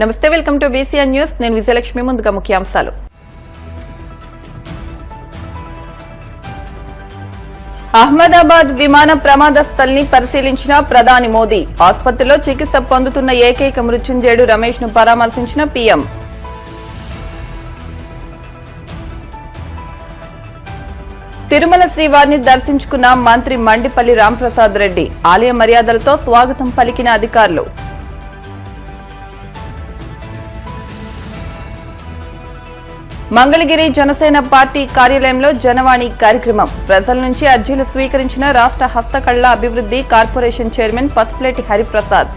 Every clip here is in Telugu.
నమస్తే, వెల్కమ్ టు బీసీఎన్ న్యూస్. నేను విజయలక్ష్మి. ముందుగా ముఖ్యాంశాలు. అహ్మదాబాద్ విమాన ప్రమాద స్థలిని పరిశీలించిన ప్రధాని మోదీ. ఆసుపత్రిలో చికిత్స పొందుతున్న ఏకైక మృత్యుంజయుడు రమేష్ ను పరామర్శించిన పీఎం. తిరుమల శ్రీవారిని దర్శించుకున్న మంత్రి మండిపల్లి రాంప్రసాద్ రెడ్డి. ఆలయ మర్యాదలతో స్వాగతం పలికిన అధికారులు. మంగళగిరి జనసేన పార్టీ కార్యాలయంలో జనవాణి కార్యక్రమం. ప్రజల నుంచి అర్జీలు స్వీకరించిన రాష్ట్ర హస్తకళ అభివృద్ధి కార్పొరేషన్ చైర్మన్ పసుపులేటి హరిప్రసాద్.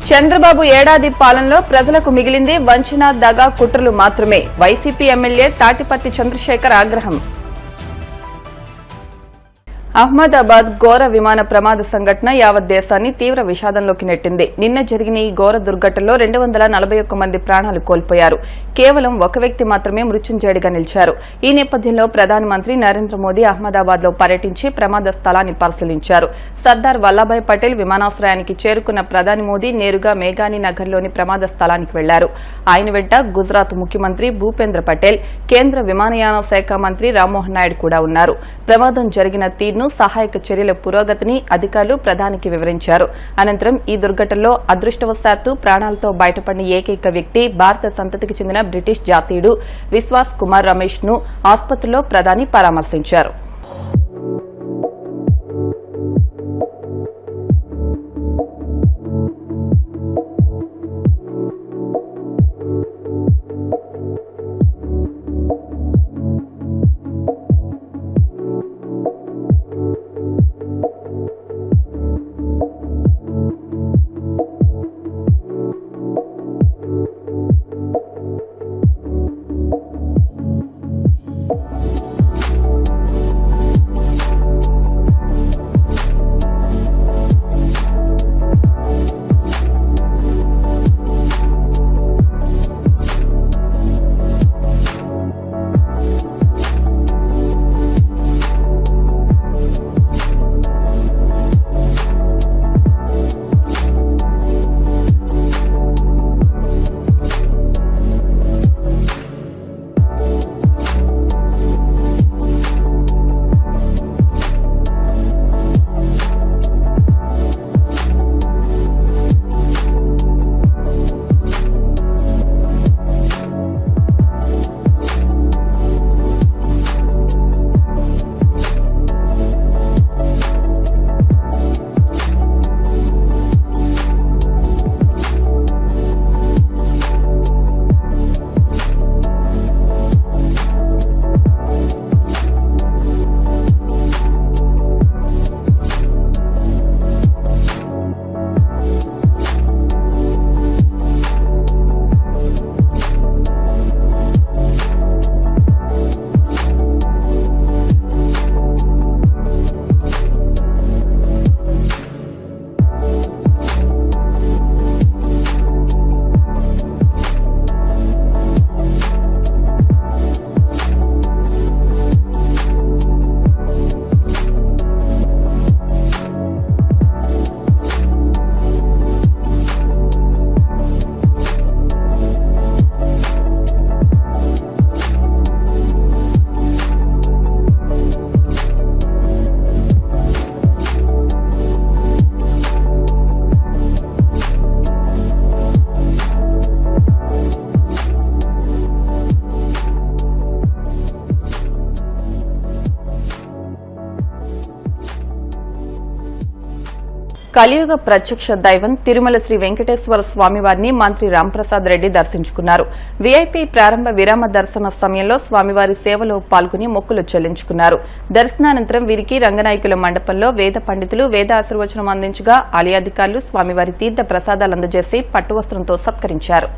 చంద్రబాబు ఏడాది పాలనలో ప్రజలకు మిగిలింది వంచన, దగా, కుట్రలు మాత్రమే. వైసీపీ ఎమ్మెల్యే తాటిపత్తి చంద్రశేఖర్ ఆగ్రహం. అహ్మదాబాద్ ఘోర విమాన ప్రమాద సంఘటన యావత్ దేశాన్ని తీవ్ర విషాదంలోకి నెట్టింది. నిన్న జరిగిన ఈ ఘోర దుర్ఘటనలో 241 మంది ప్రాణాలు కోల్పోయారు. కేవలం ఒక వ్యక్తి మాత్రమే మృత్యుంజయుడిగా నిలిచారు. ఈ నేపథ్యంలో ప్రధానమంత్రి నరేంద్ర మోదీ అహ్మదాబాద్ లో పర్యటించి ప్రమాద స్థలాన్ని పరిశీలించారు. సర్దార్ వల్లభాయ్ పటేల్ విమానాశ్రయానికి చేరుకున్న ప్రధాని మోదీ నేరుగా మేఘాని నగర్లోని ప్రమాద స్థలానికి వెళ్లారు. ఆయన వెంట గుజరాత్ ముఖ్యమంత్రి భూపేంద్ర పటేల్, కేంద్ర విమానయాన శాఖ మంత్రి రామ్మోహన్ నాయుడు కూడా ఉన్నారు. ప్రమాదం జరిగిన తీరును, సహాయక చర్యల పురోగతిని అధికారులు ప్రధానికి వివరించారు. అనంతరం ఈ దుర్ఘటనలో అదృష్టవశాత్తు ప్రాణాలతో బయటపడిన ఏకైక వ్యక్తి భారత సంతతికి చెందిన బ్రిటిష్ జాతీయుడు విశ్వాస్ కుమార్ రమేష్ ను ఆసుపత్రిలో ప్రధాని పరామర్శించారు. కలియుగ ప్రత్యక్ష దైవం తిరుమల శ్రీ వెంకటేశ్వర స్వామివారిని మంత్రి రాంప్రసాద్ రెడ్డి దర్శించుకున్నారు. వీఐపీ ప్రారంభ విరామ దర్శన సమయంలో స్వామివారి సేవలో పాల్గొని మొక్కులు చెల్లించుకున్నారు. దర్శనానంతరం వీరికి రంగనాయకుల మండపంలో వేద పండితులు వేద ఆశీర్వచనం అందించగా ఆలయాధికారులు స్వామివారి తీర్థ ప్రసాదాలు అందజేసి పట్టువస్త్రంతో సత్కరించారు.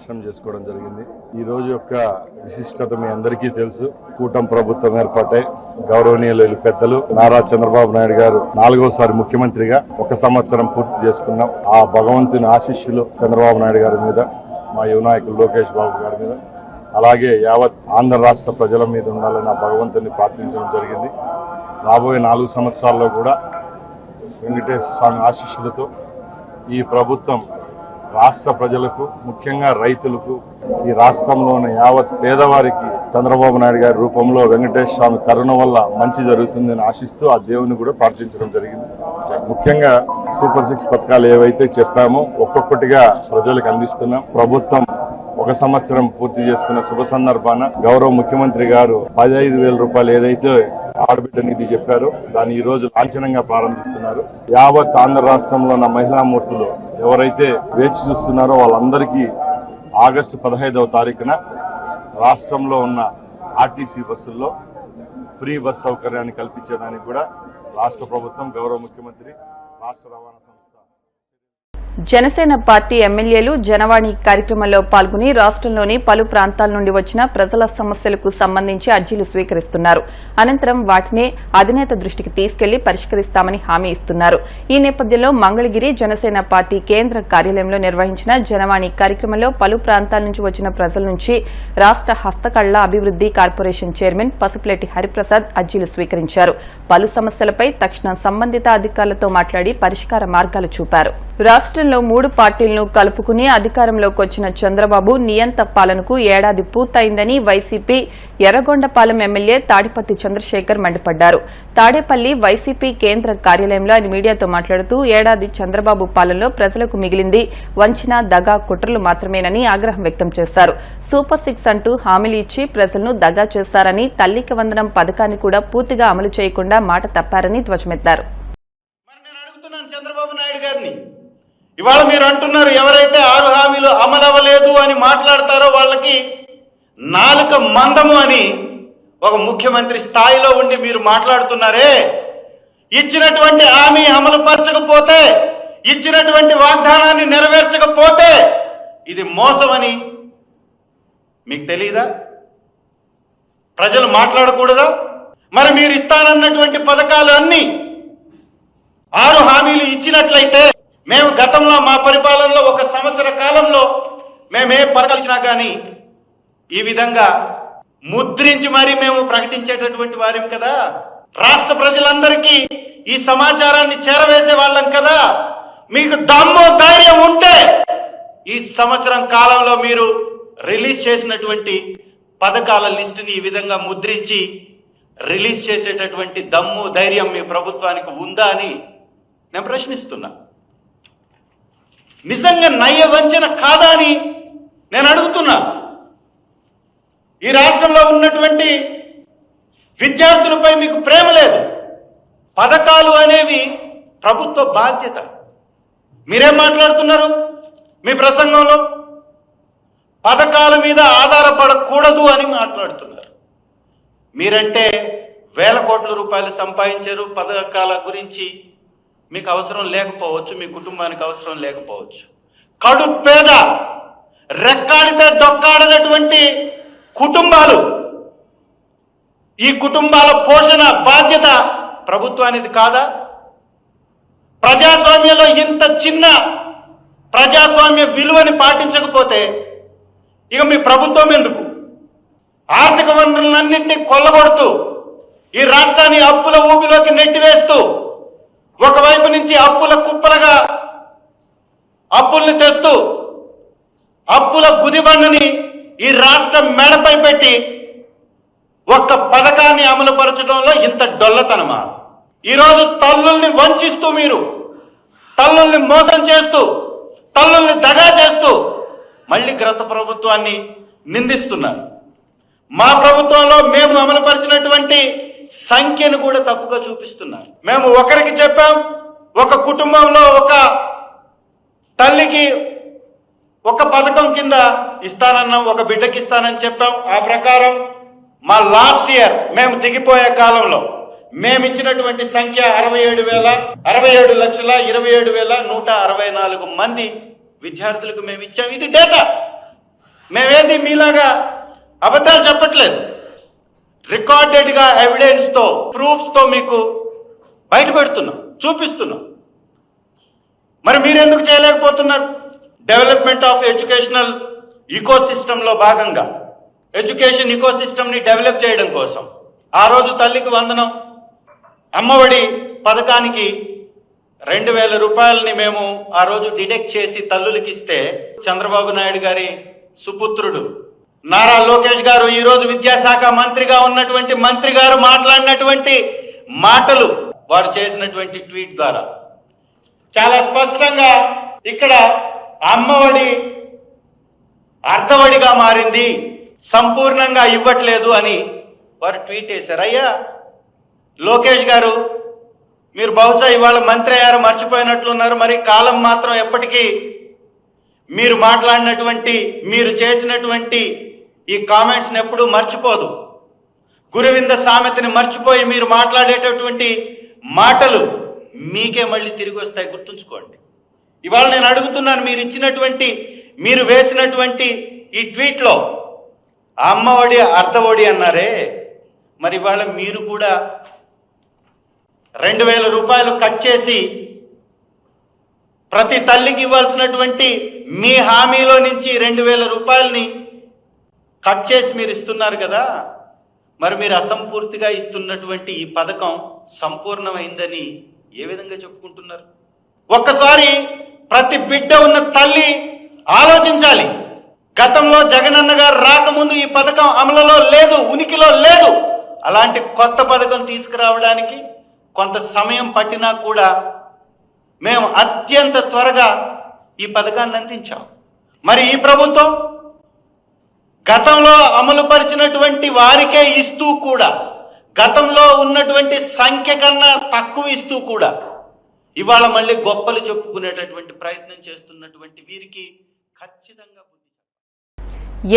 దర్శనం చేసుకోవడం జరిగింది. ఈ రోజు యొక్క విశిష్టత మీ అందరికీ తెలుసు. కూటమి ప్రభుత్వం ఏర్పాటై గౌరవనీయులు పెద్దలు నారా చంద్రబాబు నాయుడు గారు 4వసారి ముఖ్యమంత్రిగా 1 సంవత్సరం పూర్తి చేసుకున్నాం. ఆ భగవంతుని ఆశీస్సులు చంద్రబాబు నాయుడు గారి మీద, మా యువ నాయకులు లోకేష్ బాబు గారి మీద, అలాగే యావత్ ఆంధ్ర రాష్ట్ర ప్రజల మీద ఉండాలని ఆ భగవంతుని ప్రార్థించడం జరిగింది. రాబోయే 4 సంవత్సరాల్లో కూడా వెంకటేశ్వర స్వామి ఆశీస్సులతో ఈ ప్రభుత్వం రాష్ట్ర ప్రజలకు, ముఖ్యంగా రైతులకు, ఈ రాష్ట్రంలోని యావత్ పేదవారికి చంద్రబాబు నాయుడు గారి రూపంలో వెంకటేశ్వర స్వామి కరుణ వల్ల మంచి జరుగుతుందని ఆశిస్తూ ఆ దేవుని కూడా ప్రార్థించడం జరిగింది. ముఖ్యంగా సూపర్ 6 పథకాలు ఏవైతే చెప్పామో ఒక్కొక్కటిగా ప్రజలకు అందిస్తున్నాం. ప్రభుత్వం 1 సంవత్సరం పూర్తి చేసుకున్న శుభ సందర్భాన గౌరవ ముఖ్యమంత్రి గారు 15,000 రూపాయలు ఏదైతే ఆడబిడ్డ నిధి చెప్పారో దాన్ని ఈ రోజు లాంఛనంగా ప్రారంభిస్తున్నారు. యావత్ ఆంధ్ర రాష్ట్రంలో ఉన్న మహిళామూర్తులు ఎవరైతే వేచి చూస్తున్నారో వాళ్ళందరికీ ఆగస్టు 15వ తారీఖున రాష్ట్రంలో ఉన్న ఆర్టీసీ బస్సుల్లో ఫ్రీ బస్ సౌకర్యాన్ని కల్పించేదానికి కూడా రాష్ట్ర ప్రభుత్వం, గౌరవ ముఖ్యమంత్రి, రాష్ట్ర రవాణా సంస్థ జనసేన పార్టీ ఎమ్మెల్యేలు జనవాణి కార్యక్రమంలో పాల్గొని రాష్ట్రంలోని పలు ప్రాంతాల నుండి వచ్చిన ప్రజల సమస్యలకు సంబంధించి అర్జీలు స్వీకరిస్తున్నారు. అనంతరం వాటిని అధినేత దృష్టికి తీసుకెళ్లి పరిష్కరిస్తామని హామీ ఇస్తున్నారు. ఈ నేపథ్యంలో మంగళగిరి జనసేన పార్టీ కేంద్ర కార్యాలయంలో నిర్వహించిన జనవాణి కార్యక్రమంలో పలు ప్రాంతాల నుంచి వచ్చిన ప్రజల నుంచి రాష్ట్ర హస్తకళ అభివృద్ది కార్పొరేషన్ చైర్మన్ పసుపులేటి హరిప్రసాద్ అర్జీలు స్వీకరించారు. పలు సమస్యలపై తక్షణం సంబంధిత అధికారులతో మాట్లాడి పరిష్కార మార్గాలు చూపారు. రాష్ట్రంలో 3 పార్టీలను కలుపుకుని అధికారంలోకి వచ్చిన చంద్రబాబు నియంత పాలనకు ఏడాది పూర్తయిందని వైసీపీ ఎర్రగొండపాలెం ఎమ్మెల్యే తాడిపత్తి చంద్రశేఖర్ మండిపడ్డారు. తాడేపల్లి వైసీపీ కేంద్ర కార్యాలయంలో ఆయన మీడియాతో మాట్లాడుతూ ఏడాది చంద్రబాబు పాలనలో ప్రజలకు మిగిలింది వంచిన, దగా, కుట్రలు మాత్రమేనని ఆగ్రహం వ్యక్తం చేశారు. సూపర్ 6 అంటూ హామీలు ఇచ్చి ప్రజలను దగా చేశారని, తల్లికి వందనం పథకాన్ని కూడా పూర్తిగా అమలు చేయకుండా మాట తప్పారని ధ్వజమెత్తారు. చంద్రబాబు నాయుడు గారిని ఇవాళ మీరు అంటున్నారు, ఎవరైతే 6 హామీలు అమలవ్వలేదు అని మాట్లాడతారో వాళ్ళకి నాలుక మందము అని ఒక ముఖ్యమంత్రి స్థాయిలో ఉండి మీరు మాట్లాడుతున్నారే. ఇచ్చినటువంటి హామీ అమలు పరచకపోతే, ఇచ్చినటువంటి వాగ్దానాన్ని నెరవేర్చకపోతే ఇది మోసమని మీకు తెలియదా? ప్రజలు మాట్లాడకూడదా? మరి మీరు ఇస్తానన్నటువంటి పథకాలు అన్నీ 6 హామీలు ఇచ్చినట్లయితే, మేము గతంలో మా పరిపాలనలో 1 సంవత్సర కాలంలో మేమే పథకాలు ఇచ్చినా కానీ ఈ విధంగా ముద్రించి మరీ మేము ప్రకటించేటటువంటి వారేం కదా. రాష్ట్ర ప్రజలందరికీ ఈ సమాచారాన్ని చేరవేసే వాళ్ళం కదా. మీకు దమ్ము ధైర్యం ఉంటే ఈ సంవత్సరం కాలంలో మీరు రిలీజ్ చేసినటువంటి పథకాల లిస్టుని ఈ విధంగా ముద్రించి రిలీజ్ చేసేటటువంటి దమ్ము ధైర్యం మీ ప్రభుత్వానికి ఉందా అని నేను ప్రశ్నిస్తున్నా. నిజంగా నయ్య వంచన కాదా అని నేను అడుగుతున్నా. ఈ రాష్ట్రంలో ఉన్నటువంటి విద్యార్థులపై మీకు ప్రేమ లేదు. పథకాలు అనేవి ప్రభుత్వ బాధ్యత. మీరేం మాట్లాడుతున్నారు మీ ప్రసంగంలో? పథకాల మీద ఆధారపడకూడదు అని మాట్లాడుతున్నారు. మీరంటే వేల కోట్ల రూపాయలు సంపాదించారు. పథకాల గురించి మీకు అవసరం లేకపోవచ్చు, మీ కుటుంబానికి అవసరం లేకపోవచ్చు. కడు పేద, రెక్కాడితే డొక్కాడనటువంటి కుటుంబాలు, ఈ కుటుంబాల పోషణ బాధ్యత ప్రభుత్వానికి కాదా? ప్రజాస్వామ్యంలో ఇంత చిన్న ప్రజాస్వామ్య విలువని పాటించకపోతే ఇక మీ ప్రభుత్వం ఎందుకు? ఆర్థిక వనరులన్నింటినీ కొల్లగొడుతూ ఈ రాష్ట్రాన్ని అప్పుల ఊబిలోకి నెట్టివేస్తూ, ఒకవైపు నుంచి అప్పుల కుప్పలుగా అప్పుల్ని తెస్తూ అప్పుల గుదిబండని ఈ రాష్ట్రం మెడపై పెట్టి ఒక్క పథకాన్ని అమలుపరచడంలో ఇంత డొల్లతనమా? ఈరోజు తల్లుల్ని వంచిస్తూ, మీరు తల్లుల్ని మోసం చేస్తూ, తల్లుల్ని దగా చేస్తూ మళ్ళీ గత ప్రభుత్వాన్ని నిందిస్తున్నారు. మా ప్రభుత్వంలో మేము అమలుపరిచినటువంటి సంఖ్యను కూడా తప్పుగా చూపిస్తున్నారు. మేము ఒకరికి చెప్పాం, ఒక కుటుంబంలో ఒక తల్లికి ఒక పథకం కింద ఇస్తానన్నాం, ఒక బిడ్డకి ఇస్తానని చెప్పాం. ఆ ప్రకారం మా లాస్ట్ ఇయర్ మేము దిగిపోయే కాలంలో మేము ఇచ్చినటువంటి సంఖ్య 67,27,27,164 మంది విద్యార్థులకు మేము ఇచ్చాం. ఇది డేటా. మేమేది మీలాగా అబద్ధాలు చెప్పట్లేదు. రికార్డెడ్గా ఎవిడెన్స్తో, ప్రూఫ్స్తో మీకు బయట పెడుతున్నాం, చూపిస్తున్నాం. మరి మీరెందుకు చేయలేకపోతున్నారు? డెవలప్మెంట్ ఆఫ్ ఎడ్యుకేషనల్ ఈకోసిస్టంలో భాగంగా ఎడ్యుకేషన్ ఈకోసిస్టమ్ని డెవలప్ చేయడం కోసం ఆ రోజు తల్లికి వందనం, అమ్మఒడి పథకానికి 2,000 రూపాయలని మేము ఆ రోజు డిడక్ట్ చేసి తల్లులకి ఇస్తే, చంద్రబాబు నాయుడు గారి సుపుత్రుడు నారా లోకేష్ గారు, ఈరోజు విద్యాశాఖ మంత్రిగా ఉన్నటువంటి మంత్రి గారు మాట్లాడినటువంటి మాటలు, వారు చేసినటువంటి ట్వీట్ ద్వారా చాలా స్పష్టంగా ఇక్కడ అమ్మఒడి అర్ధవడిగా మారింది, సంపూర్ణంగా ఇవ్వట్లేదు అని వారు ట్వీట్ చేశారు. అయ్యా లోకేష్ గారు, మీరు బహుశా ఇవాళ మంత్రి అయ్యారు, మర్చిపోయినట్లున్నారు. మరి కాలం మాత్రం ఎప్పటికీ మీరు మాట్లాడినటువంటి, మీరు చేసినటువంటి ఈ కామెంట్స్ని ఎప్పుడూ మర్చిపోదు. గురువింద సామెతని మర్చిపోయి మీరు మాట్లాడేటటువంటి మాటలు మీకే మళ్ళీ తిరిగి వస్తాయి, గుర్తుంచుకోండి. ఇవాళ నేను అడుగుతున్నాను, మీరు ఇచ్చినటువంటి, మీరు వేసినటువంటి ఈ ట్వీట్లో అమ్మఒడి అర్ధఒడి అన్నారే, మరి ఇవాళ మీరు కూడా 2,000 రూపాయలు కట్ చేసి ప్రతి తల్లికి ఇవ్వాల్సినటువంటి మీ హామీలో నుంచి 2,000 రూపాయలని కట్ చేసి మీరు ఇస్తున్నారు కదా. మరి మీరు అసంపూర్తిగా ఇస్తున్నటువంటి ఈ పథకం సంపూర్ణమైందని ఏ విధంగా చెప్పుకుంటున్నారు? ఒక్కసారి ప్రతి బిడ్డ ఉన్న తల్లి ఆలోచించాలి. గతంలో జగనన్న గారు రాకముందు ఈ పథకం అమలులో లేదు, ఉనికిలో లేదు. అలాంటి కొత్త పథకం తీసుకురావడానికి కొంత సమయం పట్టినా కూడా మేము అత్యంత త్వరగా ఈ పథకాన్ని అందించాం. మరి ఈ ప్రభుత్వం గతంలో అమలు పరిచినటువంటి వారికే ఇస్తూ కూడా, గతంలో ఉన్నటువంటి సంఖ్య కన్నా తక్కువ ఇస్తూ కూడా ఇవాళ మళ్ళీ గొప్పలు చెప్పుకునేటటువంటి ప్రయత్నం చేస్తున్నటువంటి వీరికి ఖచ్చితంగా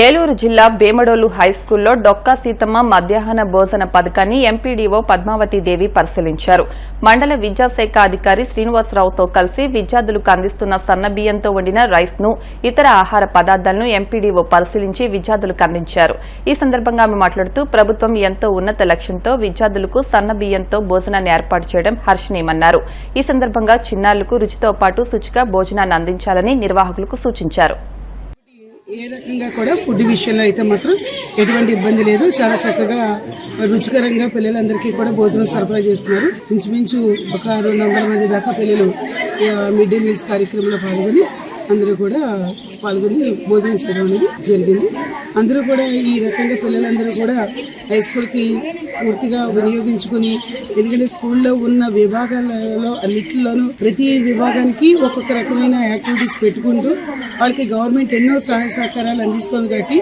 ఏలూరు జిల్లా భీమడోలు హైస్కూల్లో డొక్కా సీతమ్మ మధ్యాహ్న భోజన పథకాన్ని ఎంపీడీఓ పద్మావతి దేవి పరిశీలించారు. మండల విద్యాశాఖ అధికారి శ్రీనివాసరావుతో కలిసి విద్యార్థులకు అందిస్తున్న సన్న బియ్యంతో వండిన రైస్ ను, ఇతర ఆహార పదార్థాలను ఎంపీడీఓ పరిశీలించి విద్యార్థులకు అందించారు. ఈ సందర్భంగా ఆమె మాట్లాడుతూ ప్రభుత్వం ఎంతో ఉన్నత లక్ష్యంతో విద్యార్థులకు సన్న బియ్యంతో భోజనాన్ని ఏర్పాటు చేయడం హర్షణీయమన్నారు. ఈ సందర్భంగా చిన్నారులకు రుచితో పాటు శుచిగా భోజనాన్ని అందించాలని నిర్వాహకులకు సూచించారు. ఏ రకంగా కూడా ఫుడ్ విషయంలో అయితే మాత్రం ఎటువంటి ఇబ్బంది లేదు. చాలా చక్కగా రుచికరంగా పిల్లలందరికీ కూడా భోజనం సరఫరా చేస్తున్నారు. ఇంచుమించు ఒక 200 మంది దాకా పిల్లలు మిడ్ డే మీల్స్ కార్యక్రమంలో అందరూ కూడా పాల్గొని భోజనం చేయడం అనేది జరిగింది. అందరూ కూడా ఈ రకంగా పిల్లలందరూ కూడా హై స్కూల్కి పూర్తిగా వినియోగించుకుని, ఎందుకంటే స్కూల్లో ఉన్న విభాగాలలో అన్నింటిలోనూ ప్రతి విభాగానికి ఒక్కొక్క రకమైన యాక్టివిటీస్ పెట్టుకుంటూ వాళ్ళకి గవర్నమెంట్ ఎన్నో సహాయ సహకారాలు అందిస్తుంది. కాబట్టి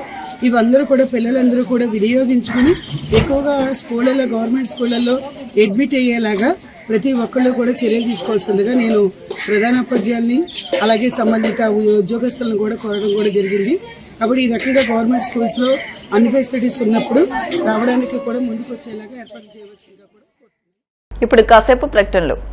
ఇవందరూ కూడా పిల్లలందరూ కూడా వినియోగించుకుని ఎక్కువగా స్కూళ్ళల్లో, గవర్నమెంట్ స్కూళ్ళల్లో అడ్మిట్ అయ్యేలాగా ప్రతి ఒక్కళ్ళు కూడా చర్యలు తీసుకోవాల్సిందిగా నేను ప్రధానోపాధ్యాయుల్ని అలాగే సంబంధిత ఉద్యోగస్తులను కూడా కోరడం కూడా జరిగింది. కాబట్టి ఈ రకంగా గవర్నమెంట్ స్కూల్స్లో అన్ని ఫెసిలిటీస్ ఉన్నప్పుడు రావడానికి కూడా ముందుకు వచ్చేలాగా ఏర్పాటు చేయవలసిందిగా కూడా. ఇప్పుడు కాసేపు ప్రకటనలు.